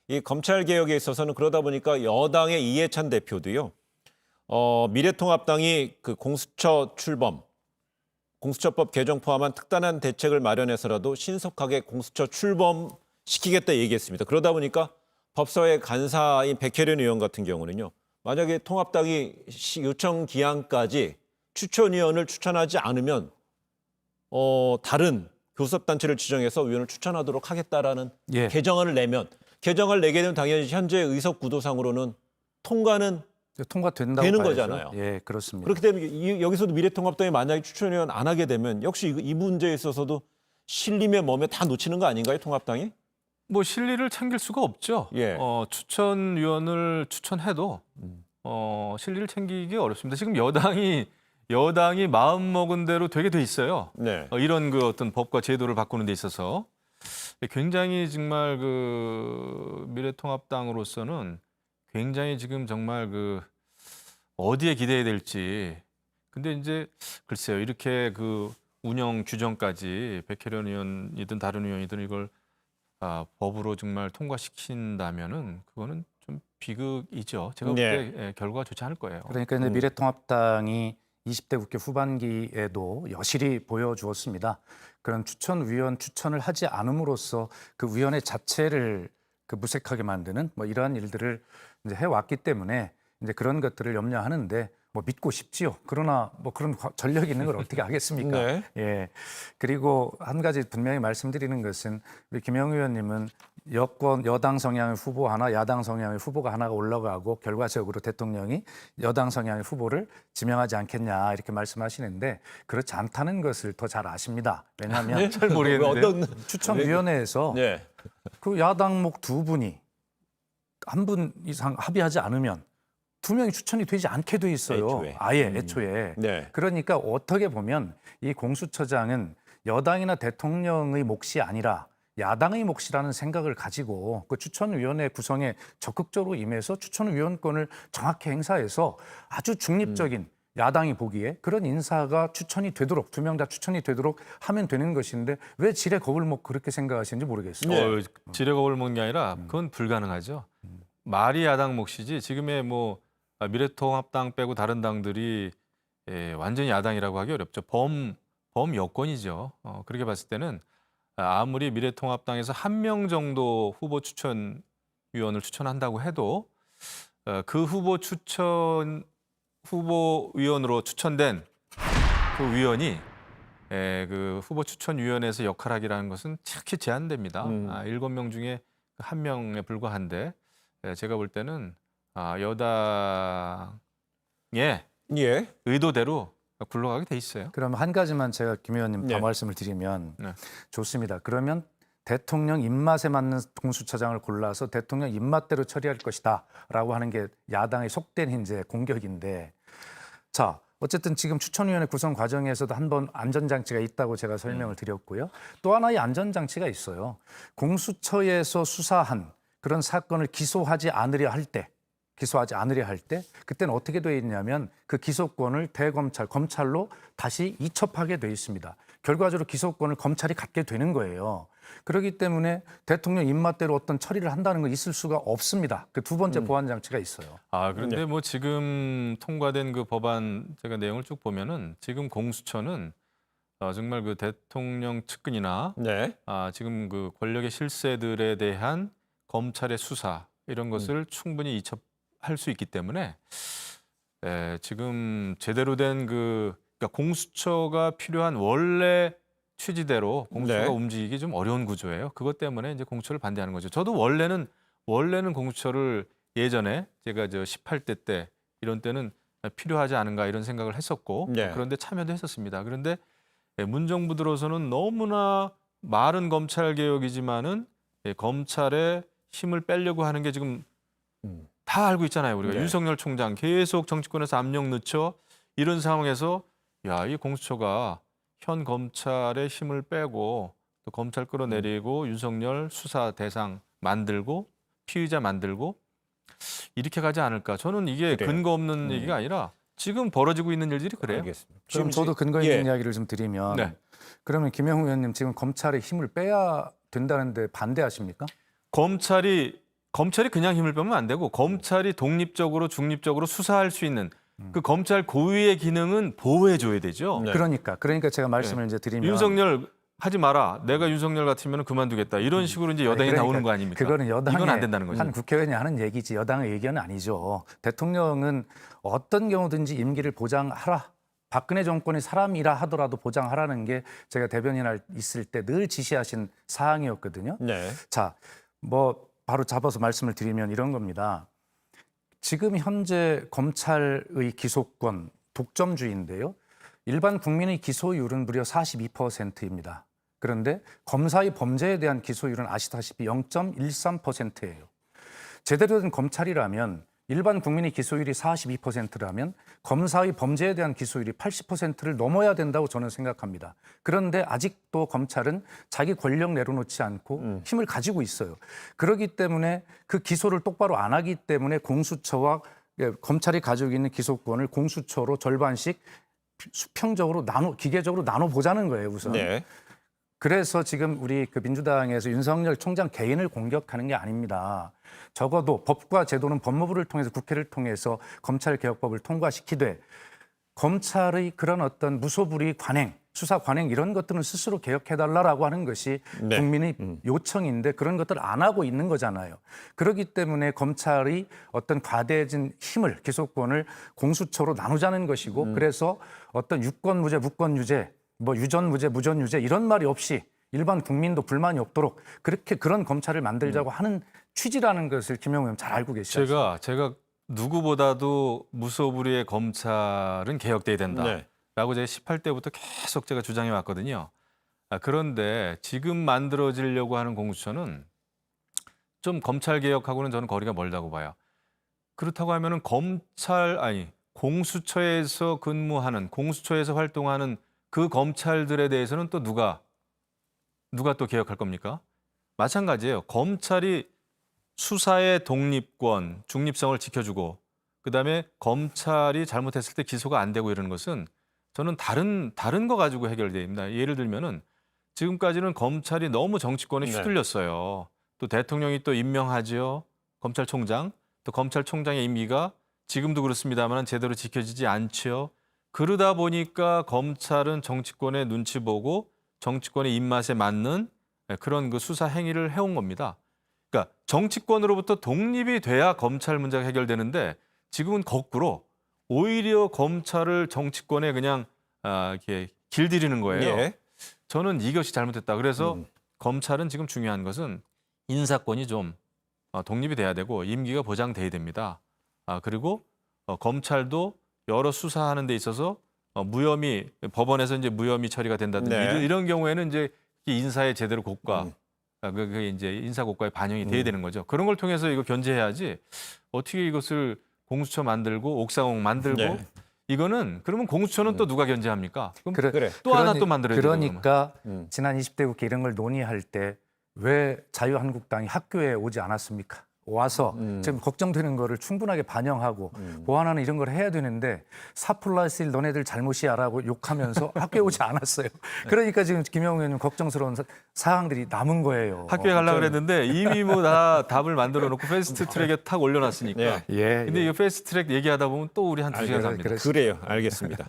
이 검찰 개혁에 있어서는 그러다 보니까 여당의 이해찬 대표도요. 미래통합당이 그 공수처 출범, 공수처법 개정 포함한 특단한 대책을 마련해서라도 신속하게 공수처 출범시키겠다 얘기했습니다. 그러다 보니까 법사위 간사인 백혜련 의원 같은 경우는요. 만약에 통합당이 요청 기한까지 추천위원을 추천하지 않으면 다른 교섭단체를 지정해서 위원을 추천하도록 하겠다라는 예. 개정안을 내면 개정안을 내게 되면 당연히 현재 의석 구도상으로는 통과는 통과된다고 되는 봐야죠. 거잖아요. 예, 그렇습니다. 그렇기 때문에 여기서도 미래통합당이 만약에 추천위원 안 하게 되면 역시 이 문제에 있어서도 실림에 몸에 다 놓치는 거 아닌가요, 통합당이? 뭐 실리를 챙길 수가 없죠. 예. 추천위원을 추천해도 실리를 챙기기 어렵습니다. 지금 여당이 마음 먹은 대로 되게 돼 있어요. 네. 이런 그 어떤 법과 제도를 바꾸는 데 있어서 굉장히 정말 그 미래통합당으로서는 굉장히 지금 정말 그 어디에 기대해야 될지. 근데 이제 글쎄요, 이렇게 그 운영 규정까지 백혜련 의원이든 다른 의원이든 이걸 법으로 정말 통과시킨다면은 그거는 좀 비극이죠. 제가 볼 때 네. 결과가 좋지 않을 거예요. 그러니까 이제 미래통합당이 20대 국회 후반기에도 여실히 보여주었습니다. 그런 추천위원 추천을 하지 않음으로써 그 위원회 자체를 그 무색하게 만드는 뭐 이러한 일들을 이제 해왔기 때문에 이제 그런 것들을 염려하는데 뭐 믿고 싶지요. 그러나 뭐 그런 전력이 있는 걸 어떻게 하겠습니까? 네. 예. 그리고 한 가지 분명히 말씀드리는 것은 우리 김영우 의원님은 여당 성향의 후보 하나, 야당 성향의 후보가 하나가 올라가고 결과적으로 대통령이 여당 성향의 후보를 지명하지 않겠냐 이렇게 말씀하시는데 그렇지 않다는 것을 더 잘 아십니다. 왜냐하면 잘 모르겠는데. 어떤 추천위원회에서 네. 그 야당목 두 분이 한 분 이상 합의하지 않으면 두 명이 추천이 되지 않게 돼 있어요. 애초에. 아예 애초에. 네. 그러니까 어떻게 보면 이 공수처장은 여당이나 대통령의 몫이 아니라 야당의 몫이라는 생각을 가지고 그 추천위원회 구성에 적극적으로 임해서 추천위원권을 정확히 행사해서 아주 중립적인 야당이 보기에 그런 인사가 추천이 되도록 두 명 다 추천이 되도록 하면 되는 것인데 왜 지레 겁을 먹고 그렇게 생각하시는지 모르겠어요. 지뢰가 올먹는 게 아니라 그건 불가능하죠. 말이 야당 몫이지 지금의 뭐 미래통합당 빼고 다른 당들이 완전히 야당이라고 하기 어렵죠. 범여권이죠. 그렇게 봤을 때는 아무리 미래통합당에서 한 명 정도 후보 추천위원을 추천한다고 해도 그 후보위원으로 추천된 그 위원이 그 후보 추천위원회에서 역할하기라는 것은 착히 제한됩니다. 7명 중에 한 명에 불과한데 제가 볼 때는 여당의 예. 의도대로 굴러가게 돼 있어요. 그럼 한 가지만 제가 김 의원님 더 네. 말씀을 드리면 네. 좋습니다. 그러면 대통령 입맛에 맞는 공수처장을 골라서 대통령 입맛대로 처리할 것이다라고 하는 게 야당의 속된 이제 공격인데 자 어쨌든 지금 추천위원회 구성 과정에서도 한 번 안전장치가 있다고 제가 설명을 드렸고요. 또 하나의 안전장치가 있어요. 공수처에서 수사한 그런 사건을 기소하지 않으려 할 때 그때는 어떻게 되어 있냐면 그 기소권을 검찰로 다시 이첩하게 되어 있습니다. 결과적으로 기소권을 검찰이 갖게 되는 거예요. 그렇기 때문에 대통령 입맛대로 어떤 처리를 한다는 건 있을 수가 없습니다. 그 두 번째 보완 장치가 있어요. 그런데 뭐 지금 통과된 그 법안 제가 내용을 쭉 보면은 지금 공수처는 정말 그 대통령 측근이나 네. 지금 그 권력의 실세들에 대한 검찰의 수사 이런 것을 충분히 이첩할 수 있기 때문에 지금 제대로 된 그러니까 공수처가 필요한 원래 취지대로 공수처가 네. 움직이기 좀 어려운 구조예요. 그것 때문에 이제 공수처를 반대하는 거죠. 저도 원래는 공수처를 예전에 제가 18대 때 이런 때는 필요하지 않은가 이런 생각을 했었고 네. 그런데 참여도 했었습니다. 그런데 문정부 들어서는 너무나 말은 검찰 개혁이지만은 검찰의 힘을 빼려고 하는 게 지금 다 알고 있잖아요. 우리가 네. 윤석열 총장 계속 정치권에서 압력 넣죠. 이런 상황에서 이 공수처가 현 검찰의 힘을 빼고 또 검찰 끌어내리고 윤석열 수사 대상 만들고 피의자 만들고 이렇게 가지 않을까. 저는 이게 그래요. 근거 없는 얘기가 아니라 지금 벌어지고 있는 일들이 그래요. 알겠습니다. 그럼 저도 근거 있는 이야기를 좀 드리면 네. 그러면 김영우 의원님 지금 검찰의 힘을 빼야 된다는데 반대하십니까? 검찰이 검찰이 그냥 힘을 빼면 안 되고 검찰이 독립적으로 중립적으로 수사할 수 있는 그 검찰 고유의 기능은 보호해 줘야 되죠. 네. 그러니까 제가 말씀을 이제 드리면 윤석열 하지 마라. 내가 윤석열 같으면 그만두겠다. 이런 식으로 이제 여당이 그러니까 나오는 거 아닙니까? 그거는 여당의 이건 안 된다는 거죠. 한 국회의원이 하는 얘기지 여당의 의견은 아니죠. 대통령은 어떤 경우든지 임기를 보장하라. 박근혜 정권이 사람이라 하더라도 보장하라는 게 제가 대변인 있을 때 늘 지시하신 사항이었거든요. 네. 자, 뭐 바로 잡아서 말씀을 드리면 이런 겁니다. 지금 현재 검찰의 기소권 독점주의인데요. 일반 국민의 기소율은 무려 42%입니다. 그런데 검사의 범죄에 대한 기소율은 아시다시피 0.13%예요. 제대로 된 검찰이라면 일반 국민의 기소율이 42%라면 검사의 범죄에 대한 기소율이 80%를 넘어야 된다고 저는 생각합니다. 그런데 아직도 검찰은 자기 권력 내려놓지 않고 힘을 가지고 있어요. 그렇기 때문에 그 기소를 똑바로 안 하기 때문에 공수처와 검찰이 가지고 있는 기소권을 공수처로 절반씩 수평적으로 기계적으로 나눠 보자는 거예요, 우선. 네. 그래서 지금 우리 그 민주당에서 윤석열 총장 개인을 공격하는 게 아닙니다. 적어도 법과 제도는 법무부를 통해서 국회를 통해서 검찰개혁법을 통과시키되 검찰의 그런 어떤 무소불위 관행, 수사 관행 이런 것들은 스스로 개혁해달라고 하는 것이 네. 국민의 요청인데 그런 것들을 안 하고 있는 거잖아요. 그렇기 때문에 검찰이 어떤 과대해진 힘을, 기소권을 공수처로 나누자는 것이고 그래서 어떤 유권무죄, 무권유죄, 뭐 유전무죄, 무전유죄 이런 말이 없이 일반 국민도 불만이 없도록 그렇게 그런 검찰을 만들자고 하는 취지라는 것을 김영우 의원 잘 알고 계시죠. 제가 누구보다도 무소불위의 검찰은 개혁돼야 된다라고 네. 제가 18대부터 계속 제가 주장해 왔거든요. 그런데 지금 만들어지려고 하는 공수처는 좀 검찰 개혁하고는 저는 거리가 멀다고 봐요. 그렇다고 하면은 공수처에서 근무하는 공수처에서 활동하는 그 검찰들에 대해서는 또 누가 또 개혁할 겁니까? 마찬가지예요. 검찰이 수사의 독립권, 중립성을 지켜주고 그다음에 검찰이 잘못했을 때 기소가 안 되고 이러는 것은 저는 다른 거 가지고 해결됩니다. 예를 들면은 지금까지는 검찰이 너무 정치권에 네. 휘둘렸어요. 또 대통령이 또 임명하죠. 검찰총장. 또 검찰총장의 임기가 지금도 그렇습니다만 제대로 지켜지지 않죠. 그러다 보니까 검찰은 정치권의 눈치 보고 정치권의 입맛에 맞는 그런 그 수사 행위를 해온 겁니다. 그러니까 정치권으로부터 독립이 돼야 검찰 문제가 해결되는데 지금은 거꾸로 오히려 검찰을 정치권에 그냥 이렇게 길들이는 거예요. 예. 저는 이것이 잘못됐다. 그래서 검찰은 지금 중요한 것은 인사권이 좀 독립이 돼야 되고 임기가 보장돼야 됩니다. 그리고 검찰도 여러 수사하는 데 있어서 무혐의 법원에서 이제 무혐의 처리가 된다든지 네. 이런 경우에는 이제 인사의 제대로 고과 그게 이제 인사 고과에 반영이 돼야 되는 거죠. 그런 걸 통해서 이거 견제해야지 어떻게 이것을 공수처 만들고 옥상옥 만들고 네. 이거는 그러면 공수처는 또 누가 견제합니까? 그럼 그래. 또 하나 또 만들어야 되죠. 그러니까 지난 20대 국회 이런 걸 논의할 때 왜 자유한국당이 학교에 오지 않았습니까? 와서 지금 걱정되는 거를 충분하게 반영하고 보완하는 이런 걸 해야 되는데 4+1 너네들 잘못이야라고 욕하면서 학교에 오지 않았어요. 그러니까 지금 김영우 의원님 걱정스러운 사항들이 남은 거예요. 학교에 가려고 그랬는데 이미 뭐 다 답을 만들어 놓고 패스트 트랙에 탁 올려놨으니까. 네. 예. 근데 이 패스트 트랙 얘기하다 보면 또 우리 한 2시간 갑니다. 그래요. 알겠습니다.